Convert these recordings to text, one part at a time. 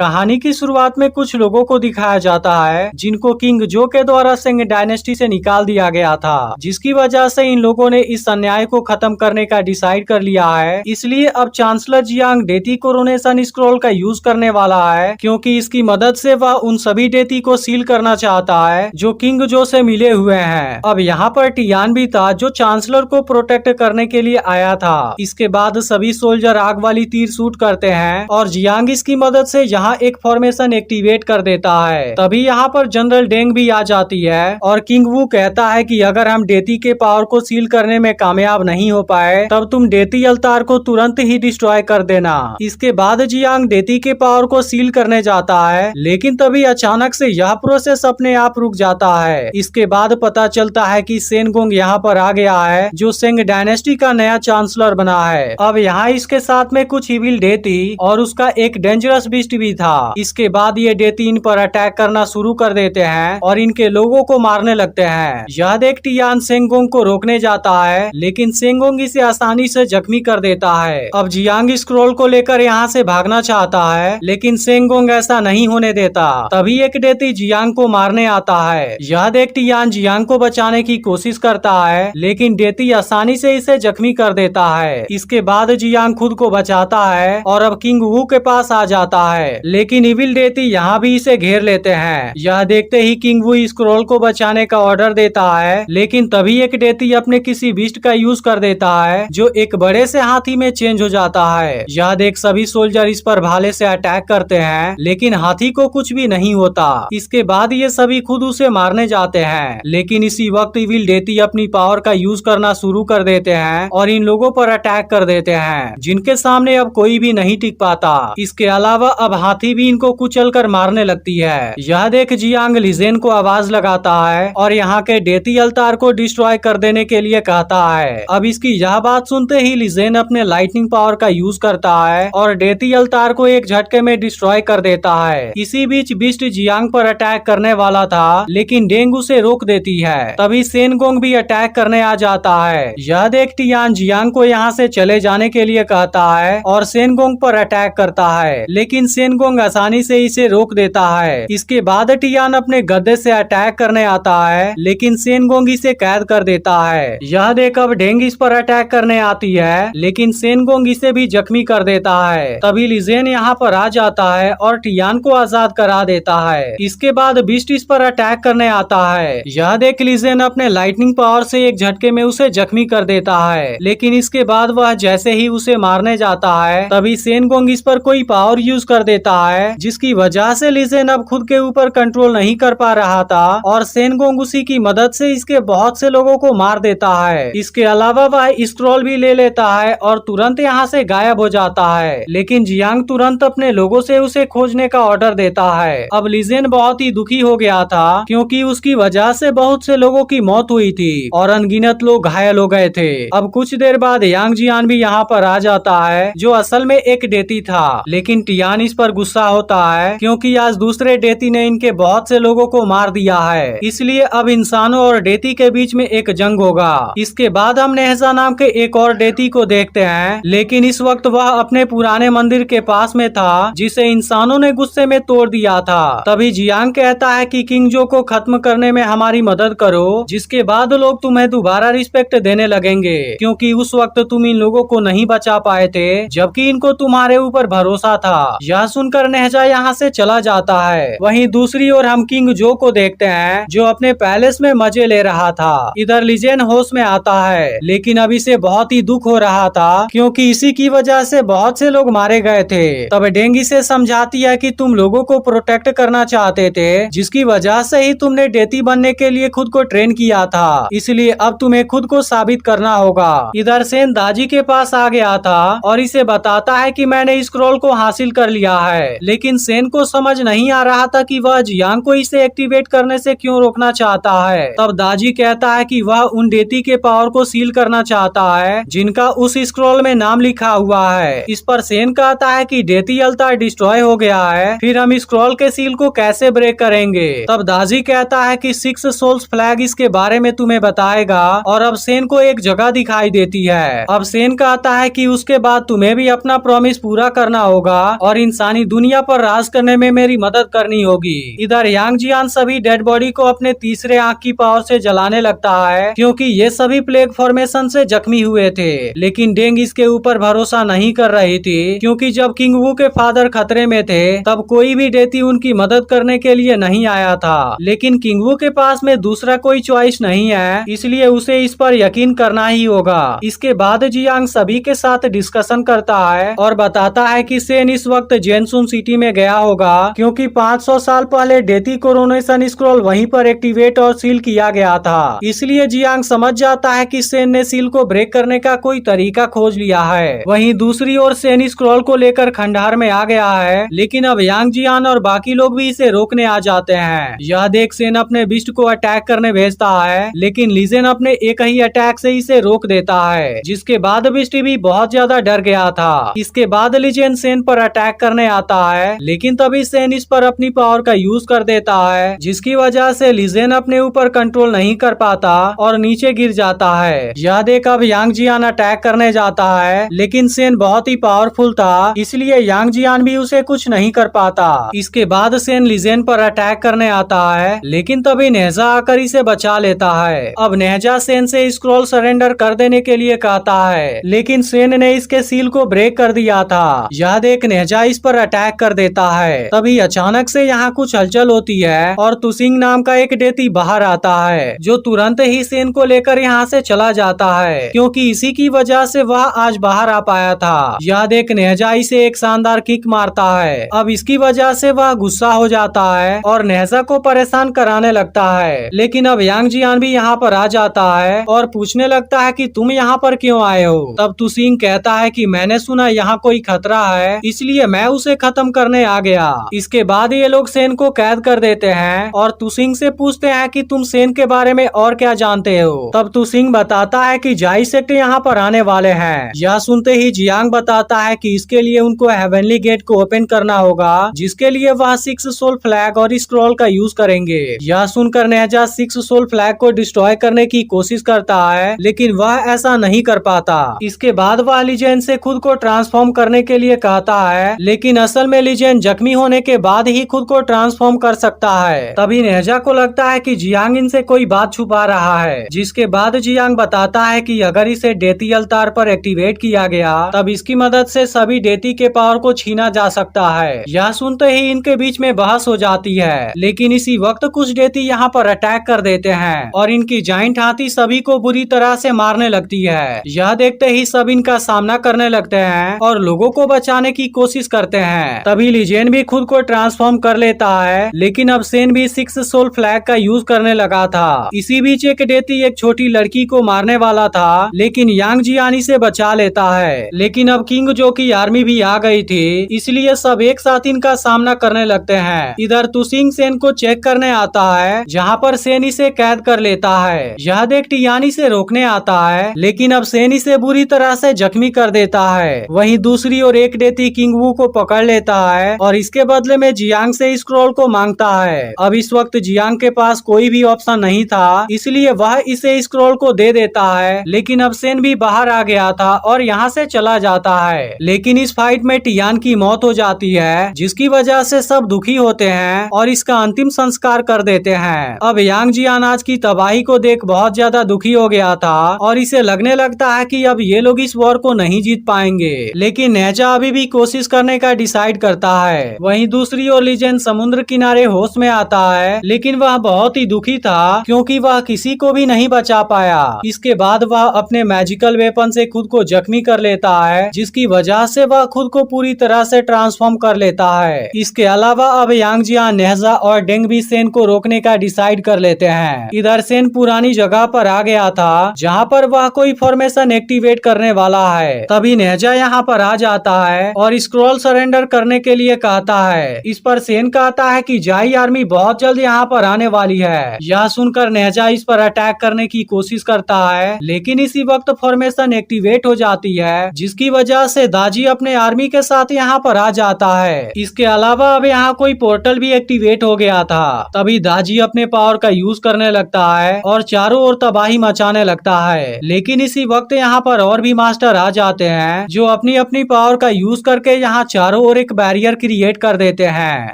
कहानी की शुरुआत में कुछ लोगों को दिखाया जाता है जिनको किंग जो के द्वारा सेंग डायनेस्टी से निकाल दिया गया था, जिसकी वजह से इन लोगों ने इस अन्याय को खत्म करने का डिसाइड कर लिया है। इसलिए अब चांसलर जियांग डेती कोरोनेशन स्क्रॉल का यूज करने वाला है, क्योंकि इसकी मदद से वह उन सभी डेती को सील करना चाहता है जो किंग जो से मिले हुए हैं। अब यहाँ पर टियान भी था जो चांसलर को प्रोटेक्ट करने के लिए आया था। इसके बाद सभी सोल्जर आग वाली तीर शूट करते हैं और जियांग इसकी मदद से यहाँ एक फॉर्मेशन एक्टिवेट कर देता है। तभी यहाँ पर जनरल डेंग भी आ जाती है और किंग वू कहता है कि अगर हम डेती के पावर को सील करने में कामयाब नहीं हो पाए तब तुम डेती अल्तार को तुरंत ही डिस्ट्रॉय कर देना। इसके बाद जियांग डेती के पावर को सील करने जाता है, लेकिन तभी अचानक से यह प्रोसेस अपने आप रुक जाता है। इसके बाद पता चलता है कि सेनगोंग यहाँ पर आ गया है जो सेंग डायनेस्टी का नया चांसलर बना है। अब यहाँ इसके साथ में कुछ इविल डेती और उसका एक डेंजरस बीस्ट भी था। इसके बाद ये डेती इन पर अटैक करना शुरू कर देते हैं और इनके लोगों को मारने लगते हैं। यह देख टियान सेंगोंग को रोकने जाता है, लेकिन सेंगोंग इसे आसानी से जख्मी कर देता है। अब जियांग स्क्रॉल को लेकर यहाँ से भागना चाहता है, लेकिन सेंगोंग ऐसा नहीं होने देता। तभी एक डेती जियांग को मारने आता है। यह देख टियान जियांग को बचाने की कोशिश करता है, लेकिन डेती आसानी से इसे जख्मी कर देता है। इसके बाद जियांग खुद को बचाता है और अब किंग वू के पास आ जाता है, लेकिन इविल डेती यहाँ भी इसे घेर लेते हैं। यह देखते ही किंग वू स्क्रॉल को बचाने का ऑर्डर देता है, लेकिन तभी एक डेती अपने किसी बीस्ट का यूज कर देता है जो एक बड़े से हाथी में चेंज हो जाता है। यह देख सभी सोल्जर इस पर भाले से अटैक करते हैं, लेकिन हाथी को कुछ भी नहीं होता। इसके बाद ये सभी खुद उसे मारने जाते हैं, लेकिन इसी वक्त इविल डेती अपनी पावर का यूज करना शुरू कर देते हैं और इन लोगों पर अटैक कर देते हैं, जिनके सामने अब कोई भी नहीं टिक पाता। इसके अलावा अब हाथी भी इनको कुचल कर मारने लगती है। यह देख जियांग लिजेन को आवाज लगाता है और यहाँ के डेती अल्तार को डिस्ट्रॉय कर देने के लिए कहता है। अब इसकी यह बात सुनते ही लिजेन अपने लाइटनिंग पावर का यूज करता है और डेती अल्तार को एक झटके में डिस्ट्रॉय कर देता है। इसी बीच बिस्ट जियांग पर अटैक करने वाला था, लेकिन डेंग उसे रोक देती है। तभी सेनगोंग भी अटैक करने आ जाता है। यह देख टियान जियांग को यहाँ से चले जाने के लिए कहता है और सेनगोंग पर अटैक करता है, लेकिन सेनगोंग आसानी से इसे रोक देता है। इसके बाद टियान अपने गद्दे से अटैक करने आता है, लेकिन सेनगोंग इसे कैद कर देता है। यह देख अब डेंग इस पर अटैक करने आती है, लेकिन सेनगोंग इसे भी जख्मी कर देता है। तभी लिजेन यहाँ पर आ जाता है और टियान को आजाद करा देता है। इसके बाद बिस्ट इस पर अटैक करने आता है। यह देख लिजेन अपने लाइटनिंग पावर से एक झटके में उसे जख्मी कर देता है, लेकिन इसके बाद वह जैसे ही उसे मारने जाता है तभी सेनगोंग इस पर कोई पावर यूज कर देता है, जिसकी वजह से लिजेन अब खुद के ऊपर कंट्रोल नहीं कर पा रहा था और सेनगोंग उसी की मदद से इसके बहुत से लोगों को मार देता है। इसके अलावा वह स्क्रॉल भी ले लेता है और तुरंत यहाँ से गायब हो जाता है, लेकिन जियांग तुरंत अपने लोगों से उसे खोजने का ऑर्डर देता है। अब लिजेन बहुत ही दुखी हो गया था, क्योंकि उसकी वजह से बहुत से लोगों की मौत हुई थी और अनगिनत लोग घायल हो गए थे। अब कुछ देर बाद यांग जियान भी यहाँ पर आ जाता है, जो असल में एक डेती था, लेकिन टियान इस पर गुस्सा होता है क्योंकि आज दूसरे डेती ने इनके बहुत से लोगों को मार दिया है। इसलिए अब इंसानों और डेती के बीच में एक जंग होगा। इसके बाद हम नेहजा नाम के एक और डेती को देखते हैं, लेकिन इस वक्त वह अपने पुराने मंदिर के पास में था, जिसे इंसानों ने गुस्से में तोड़ दिया था। तभी जियांग कहता है कि किंग जो को खत्म करने में हमारी मदद करो, जिसके बाद लोग तुम्हें दोबारा रिस्पेक्ट देने लगेंगे, क्योंकि उस वक्त तुम इन लोगों को नहीं बचा पाए थे, जबकि इनको तुम्हारे ऊपर भरोसा था। यह सुनकर नेहजा यहाँ से चला जाता है। वहीं दूसरी ओर हम किंग जो को देखते हैं, जो अपने पैलेस में मजे ले रहा था। इधर लिजेन होश में आता है, लेकिन अब इसे बहुत ही दुख हो रहा था, क्योंकि इसी की वजह से बहुत से लोग मारे गए थे। तब डेंग इसे समझाती है कि तुम लोगों को प्रोटेक्ट करना चाहते थे, जिसकी वजह से ही तुमने डेती बनने के लिए खुद को ट्रेन किया था, इसलिए अब तुम्हें खुद को साबित करना होगा। इधर सेन दाजी के पास आ गया था और इसे बताता है कि मैंने स्क्रॉल को हासिल कर लिया है, लेकिन सेन को समझ नहीं आ रहा था कि वह जियांग को इसे एक्टिवेट करने से क्यों रोकना चाहता है। तब दाजी कहता है कि वह उन डेती के पावर को सील करना चाहता है जिनका उस स्क्रॉल में नाम लिखा हुआ है। इस पर सेन कहता है कि डेती अल्तार डिस्ट्रॉय हो गया है, फिर हम स्क्रॉल के सील को कैसे ब्रेक करेंगे। तब दाजी कहता है कि 6 सोल्स फ्लैग इसके बारे में तुम्हें बताएगा, और अब सेन को एक जगह दिखाई देती है। अब सेन कहता है कि उसके बाद तुम्हें भी अपना प्रॉमिस पूरा करना होगा और इंसानी दुनिया पर राज करने में मेरी मदद करनी होगी। इधर यांग जियान सभी डेड बॉडी को अपने तीसरे आंख की पावर से जलाने लगता है, क्योंकि ये सभी प्लेग फॉर्मेशन से जख्मी हुए थे। लेकिन डेंग इसके ऊपर भरोसा नहीं कर रही थी, क्योंकि जब किंग वू के फादर खतरे में थे तब कोई भी डेती उनकी मदद करने के लिए नहीं आया था। लेकिन किंग वू के पास में दूसरा कोई चॉइस नहीं है, इसलिए उसे इस पर यकीन करना ही होगा। इसके बाद जियांग सभी के साथ डिस्कशन करता है और बताता है कि सेन इस वक्त जेनसुन सिटी में गया होगा, क्योंकि 500 साल पहले डेती कोरोनेशन स्क्रॉल वहीं पर एक्टिवेट और सील किया गया था। इसलिए जियांग समझ जाता है कि सेन ने सील को ब्रेक करने का कोई तरीका खोज लिया है। वहीं दूसरी ओर सेन स्क्रॉल को लेकर खंडहर में आ गया है, लेकिन अब यांग जियान और बाकी लोग भी इसे रोकने आ जाते हैं। यह देख सेन अपने बिस्ट को अटैक करने भेजता है, लेकिन लीजेन अपने एक ही अटैक से इसे रोक देता है, जिसके बाद बिस्ट भी बहुत ज्यादा डर गया था। इसके बाद लीजेन सेन पर अटैक करने आता है, लेकिन तभी सेन इस पर अपनी पावर का यूज कर देता है, जिसकी वजह से लीजेन अपने ऊपर कंट्रोल नहीं कर पाता और नीचे गिर जाता है। यह देख अब यांग जियान अटैक करने जाता है, लेकिन सेन बहुत ही पावरफुल था, इसलिए यांग जियान भी उसे कुछ नहीं कर पाता। इसके बाद सेन लीजेन पर अटैक करने आता है, लेकिन तभी नेहजा आकर इसे बचा लेता है। अब नेहजा सेन से स्क्रॉल सरेंडर कर देने के लिए कहता है, लेकिन सेन ने इसके सील को ब्रेक कर दिया था। यह देख नेहजा इस पर अटैक कर देता है। तभी अचानक से यहाँ कुछ हलचल होती है और तुसिंग नाम का एक डेती बाहर आता है, जो तुरंत ही सेन को लेकर यहाँ से चला जाता है, क्योंकि इसी की वजह से वह आज बाहर आ पाया था। यह देख नेहजा इसे एक शानदार किक मारता है। अब इसकी वजह से वह गुस्सा हो जाता है और नेहजा को परेशान कराने लगता है। लेकिन अब यांग जियान भी यहाँ पर आ जाता है और पूछने लगता है कि तुम यहाँ पर क्यों आए हो। तब तुसिंग कहता है कि मैंने सुना यहाँ कोई खतरा है, इसलिए मैं उसे खत्म करने आ गया। इसके बाद ये लोग सेन को कैद कर देते हैं और तुसिंग से पूछते हैं कि तुम सेन के बारे में और क्या जानते हो। तब तुसिंग बताता है कि जाई सेक्ट यहाँ पर आने वाले हैं। यह सुनते ही जियांग बताता है कि इसके लिए उनको हेवनली गेट को ओपन करना होगा, जिसके लिए वह 6 सोल फ्लैग और स्क्रॉल का यूज करेंगे। यह सुनकर नेहजा 6 सोल फ्लैग को डिस्ट्रॉय करने की कोशिश करता है, लेकिन वह ऐसा नहीं कर पाता। इसके बाद वह लीजेन से खुद को ट्रांसफॉर्म करने के लिए कहता है, लेकिन असल में लीजेन जख्मी होने के बाद ही खुद को ट्रांसफॉर्म कर सकता है। तभी नेहजा को लगता है कि जियांग इनसे कोई बात छुपा रहा है, जिसके बाद जियांग बताता है कि अगर इसे डेती अल्तार पर एक्टिवेट किया गया तब इसकी मदद से सभी डेती के पावर को छीना जा सकता है। यह सुनते ही इनके बीच में बहस हो जाती है, लेकिन इसी वक्त कुछ डेती यहाँ पर अटैक कर देते हैं और इनकी जाइंट हाथी सभी को बुरी तरह से मारने लगती है। यह देखते ही सब इनका सामना करने लगते हैं और लोगों को बचाने की कोशिश करते हैं। तभी लीजेन भी खुद को ट्रांसफॉर्म कर लेता है, लेकिन अब सेन भी 6 सोल फ्लैग का यूज करने लगा था। इसी बीच एक डेती एक छोटी लड़की को मारने वाला था, लेकिन यांग जियानी से बचा लेता है। लेकिन अब किंग जो की आर्मी भी आ गई थी, इसलिए सब एक साथ इनका सामना करने लगते हैं। इधर तुसिंग सेन को चेक करने आता है, जहाँ पर सेन इसे कैद कर लेता है। यह देख टियानी से रोकने आता है, लेकिन अब सेन इसे बुरी तरह से जख्मी कर देता है। वहीं दूसरी ओर एक डेती किंग वू को पकड़ लेता है और इसके बदले में जियांग से स्क्रॉल को मांगता है। अब इस वक्त जियांग के पास कोई भी ऑप्शन नहीं था, इसलिए वह इसे स्क्रॉल को दे देता है। लेकिन अब सेन भी बाहर आ गया था और यहाँ से चला जाता है। लेकिन इस फाइट में टियान की मौत हो जाती है, जिसकी वजह से सब दुखी होते हैं और इसका अंतिम संस्कार कर देते हैं। अब यांग जियान आज की तबाही को देख बहुत ज्यादा दुखी हो गया था और इसे लगने लगता है कि अब ये लोग इस वॉर को नहीं जीत पाएंगे। लेकिन नेहजा अभी भी कोशिश करने का डिसाइड करता है। वहीं दूसरी ओर लीजेन समुद्र किनारे होश में आता है, लेकिन वह बहुत ही दुखी था क्योंकि वह किसी को भी नहीं बचा पाया। इसके बाद वह अपने मैजिकल वेपन से खुद को जख्मी कर लेता है, जिसकी वजह से वह खुद को पूरी तरह से ट्रांसफॉर्म कर लेता है। इसके अलावा अब यांग जियान, नेहजा और डेंग भी सेन को रोकने का डिसाइड कर लेते हैं। इधर सेन पुरानी जगह पर आ गया था, जहाँ पर वह कोई फॉर्मेशन एक्टिवेट करने वाला है। तभी नेहजा यहाँ पर आ जाता है और स्क्रॉल सरेंडर करने के लिए कहता है। इस पर सेन कहता है कि जाई आर्मी बहुत जल्द यहाँ पर आने वाली है। यह सुनकर नेहजा इस पर अटैक करने की कोशिश करता है, लेकिन इसी वक्त फॉर्मेशन एक्टिवेट हो जाती है, जिसकी वजह से दाजी अपने आर्मी के साथ यहाँ पर आ जाता है। इसके अलावा अब यहाँ कोई पोर्टल भी एक्टिवेट हो गया था। तभी दाजी अपने पावर का यूज करने लगता है और चारों ओर तबाही मचाने लगता है। लेकिन इसी वक्त यहाँ पर और भी मास्टर आ जाते हैं, जो अपनी अपनी पावर का यूज करके यहाँ चारों ओर एक बैरियर क्रिएट कर देते हैं।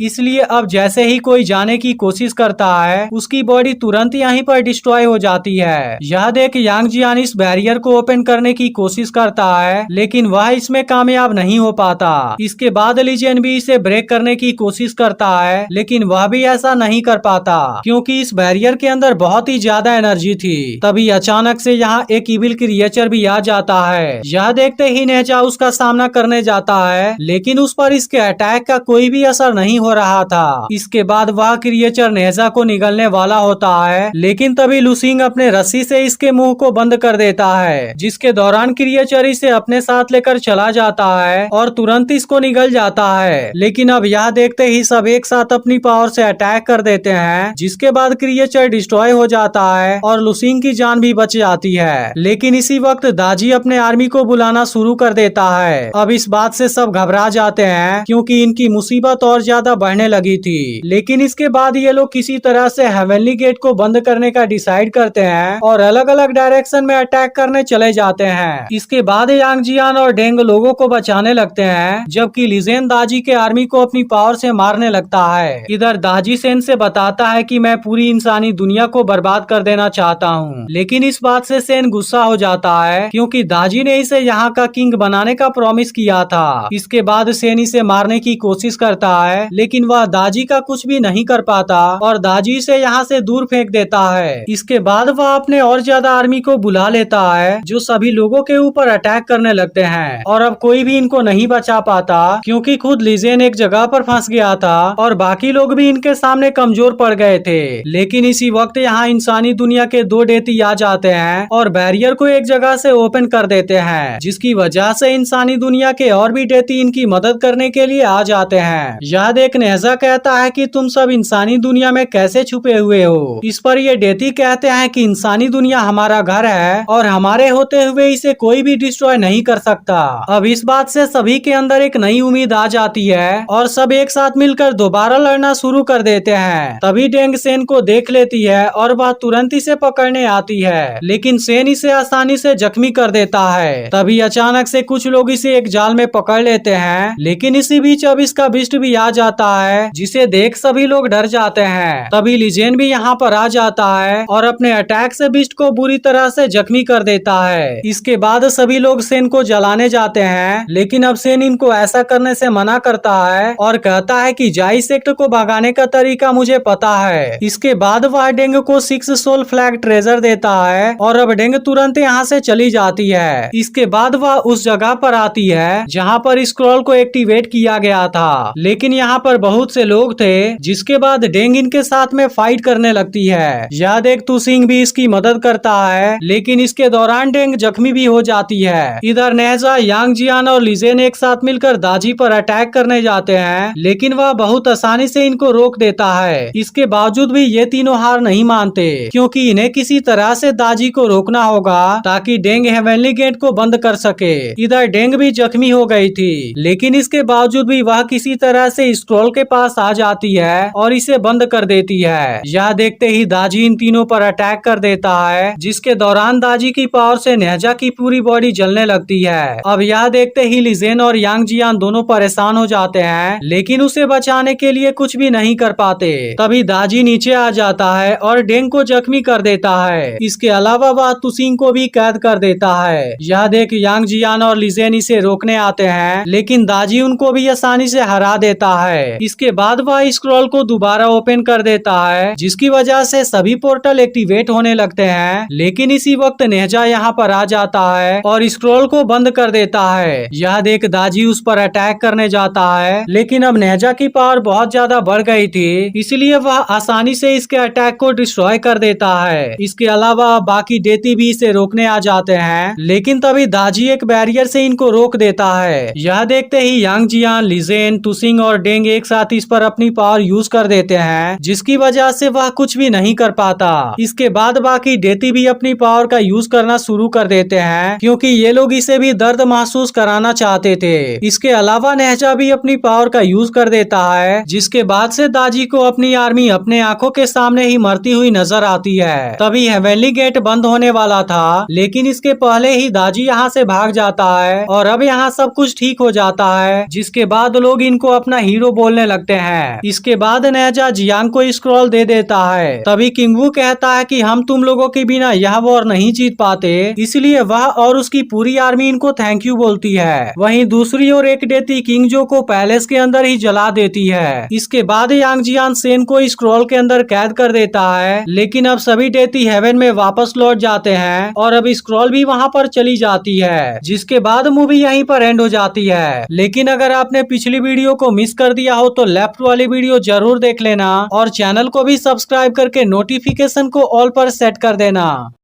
इसलिए अब जैसे ही कोई जाने की कोशिश करता है उसकी बॉडी तुरंत यहीं पर डिस्ट्रॉय हो जाती है। यह देख यांग जियान इस बैरियर को ओपन करने की कोशिश करता है लेकिन वह इसमें कामयाब नहीं हो पाता। इसके बाद लीजेन भी इसे ब्रेक करने की कोशिश करता है लेकिन वह भी ऐसा नहीं कर पाता क्योंकि इस बैरियर के अंदर बहुत ही ज्यादा एनर्जी थी। तभी अचानक से यहाँ एक इविल क्रिएचर भी आ जाता है। यह देखते ही नेजा उसका सामना करने जाता है लेकिन उस पर इसके अटैक का कोई भी असर नहीं हो रहा था। इसके बाद वह क्रिएचर नेजा को निगलने वाला होता है लेकिन तभी लुसिंग अपने रस्सी से इसके मुंह को बंद कर देता है, जिसके दौरान क्रिएचर इसे अपने साथ लेकर चला जाता है और तुरंत इसको निगल जाता है। लेकिन अब यह देखते ही सब एक साथ अपनी पावर से अटैक कर देते हैं, जिसके बाद क्रिएचर डिस्ट्रॉय हो जाता है और लुसिंग की जान भी बच जाती है। लेकिन इसी वक्त दाजी अपने आर्मी को बुलाना शुरू कर देता है। अब इस बात से सब घबरा जाते हैं क्योंकि इनकी मुसीबत और ज्यादा बढ़ने लगी थी। लेकिन इसके बाद ये लोग किसी तरह से हेवनली गेट को बंद करने का डिसाइड करते हैं और अलग अलग डायरेक्शन में अटैक करने चले जाते हैं। इसके बाद यांग जियान और डेंग लोगों को बचाने लगते हैं, जबकि लिजेन दाजी के आर्मी को अपनी पावर से मारने लगता है। इधर दाजी सेन से बताता है कि मैं पूरी इंसानी दुनिया को बर्बाद कर देना चाहता हूँ, लेकिन इस बात से सेन गुस्सा हो जाता है क्योंकि दाजी ने इसे यहाँ का किंग बनाने का प्रॉमिस किया था। इसके बाद सेन इसे मारने की कोशिश करता है लेकिन वह दाजी का कुछ भी नहीं कर पाता और दाजी इसे यहाँ से दूर फेंक देता है। इसके बाद वह अपने और ज्यादा आर्मी को बुला लेता है जो सभी लोगों के ऊपर अटैक करने लगते हैं और अब कोई भी इनको नहीं बचा पाता क्योंकि खुद लिजेन एक जगह पर फंस गया था और बाकी लोग भी इनके सामने कमजोर पड़ गए थे। लेकिन इसी वक्त यहाँ इंसानी दुनिया के दो डेती आ जाते हैं और बैरियर को एक जगह से ओपन कर देते हैं, जिसकी वजह से इंसानी दुनिया के और भी डेती इनकी मदद करने के लिए आ जाते हैं। यह देख नेजा कहता है कि तुम सब इंसानी दुनिया में कैसे छुपे हुए हो। इस पर ये डेती कहते हैं कि इंसानी दुनिया हमारा घर है और हमारे होते हुए इसे कोई भी डिस्ट्रॉय नहीं कर सकता। अब इस बात से सभी के अंदर एक नई उम्मीद आ जाती है और सब एक साथ मिलकर दोबारा लड़ना शुरू कर देते हैं। तभी डेंग सेन को देख लेती है और वह तुरंत इसे पकड़ने आती है, लेकिन सेन इसे आसानी से जख्मी कर देता है। तभी अचानक से कुछ लोग इसे एक जाल में पकड़ लेते हैं, लेकिन इसी बीच अब इसका बिस्ट भी आ जाता है, जिसे देख सभी लोग डर जाते हैं। तभी लिजेन भी यहाँ पर आ जाता है और अपने अटैक से बिस्ट को बुरी तरह से जख्मी कर देता है। इसके बाद सभी लोग सेन को जलाने जाते हैं, लेकिन अब सेन इनको ऐसा करने से मना करता है और कहता है कि जाई सेक्ट को भगाने का तरीका मुझे पता है। इसके बाद वह डेंग को 6 सोल फ्लैग ट्रेजर देता है और अब डेंग तुरंत यहाँ से चली जाती है। इसके बाद वह उस जगह पर आती है जहाँ पर स्क्रॉल को एक्टिवेट किया गया था, लेकिन यहाँ पर बहुत से लोग थे, जिसके बाद डेंग इनके साथ में फाइट करने लगती है। यह देख तुसिंग भी इसकी मदद करता है, लेकिन इसके दौरान डेंग जख्मी भी हो जाती है। इधर नेजा, यांग जियान और लिजेन एक साथ मिलकर दाजी पर अटैक करने जाते हैं, लेकिन वह बहुत आसानी से इनको रोक देता है। इसके बावजूद भी ये तीनों हार नहीं मानते क्योंकि इन्हें किसी तरह से दाजी को रोकना होगा ताकि डेंग हेवनली गेट को बंद कर सके। इधर डेंग भी जख्मी हो गई थी, लेकिन इसके बावजूद भी वह किसी तरह से स्क्रॉल के पास आ जाती है और इसे बंद कर देती है। यह देखते ही दाजी इन तीनों पर अटैक कर देता है, जिसके दौरान दाजी की पावर से नेजा की पूरी बॉडी जलने लगती है। अब यह देखते ही लिजेन और यांग जियान दोनों परेशान हो जाते हैं, लेकिन उसे बचाने के लिए कुछ भी नहीं कर पाते। तभी दाजी नीचे आ जाता है और डेंग को जख्मी कर देता है। इसके अलावा वह तुसिंग को भी कैद कर देता है। यह देख यांग जियान और लिजेन इसे रोकने आते हैं, लेकिन दाजी उनको भी आसानी से हरा देता है। इसके बाद वह स्क्रॉल को दोबारा ओपन कर देता है, जिसकी वजह से सभी पोर्टल एक्टिवेट होने लगते हैं। लेकिन इसी वक्त नेजा यहाँ पर आ जाता है और स्क्रॉल को बंद कर देता है। यह देख दाजी उस पर अटैक करने जाता है, लेकिन अब नेजा की पावर बहुत ज्यादा बढ़ गई थी, इसलिए वह आसानी से इसके अटैक को डिस्ट्रॉय कर देता है। इसके अलावा बाकी डेती भी इसे रोकने आ जाते हैं, लेकिन तभी दाजी एक बैरियर से इनको रोक देता है। यह देखते ही यांग जियान, लिजेन, तुसिंग और डेंग एक साथ इस पर अपनी पावर यूज कर देते हैं, जिसकी वजह से वह कुछ भी नहीं कर पाता। इसके बाद बाकी डेती भी अपनी पावर का यूज करना शुरू कर देते हैं, क्योंकि ये लोग इसे भी दर्द महसूस कराना चाहते थे। इसके अलावा नेजा भी अपनी पावर का यूज कर देता है, जिसके बाद से दाजी को अपनी आर्मी अपने आंखों के सामने ही मरती हुई नजर आती है। तभी हेवनली गेट बंद होने वाला था, लेकिन इसके पहले ही दाजी यहाँ से भाग जाता है और अब यहाँ सब कुछ ठीक हो जाता है जिसके बाद लोग इनको अपना हीरो बोलने लगते हैं। इसके बाद नेजा जियांग को स्क्रॉल दे देता है। तभी किंग वू कहता है कि हम तुम लोगों के बिना यह वॉर नहीं जीत पाते, इसलिए वह और उसकी पूरी आर्मी इनको थैंक यू बोलती है। वहीं दूसरी ओर एक डेती किंग जो को पैलेस के अंदर ही जला देती है। इसके बाद यांग जियान सेन को स्क्रॉल के अंदर कैद कर देता है, लेकिन अब सभी डेती हेवन में वापस लौट जाते हैं और अब स्क्रॉल भी वहां पर चली जाती है, जिसके बाद मूवी यहीं पर एंड हो जाती है। लेकिन अगर आपने पिछली वीडियो को मिस कर दिया हो तो लेफ्ट वाली वीडियो जरूर देख लेना और चैनल को भी सब्सक्राइब करके नोटिफिकेशन को ऑल पर सेट कर देना।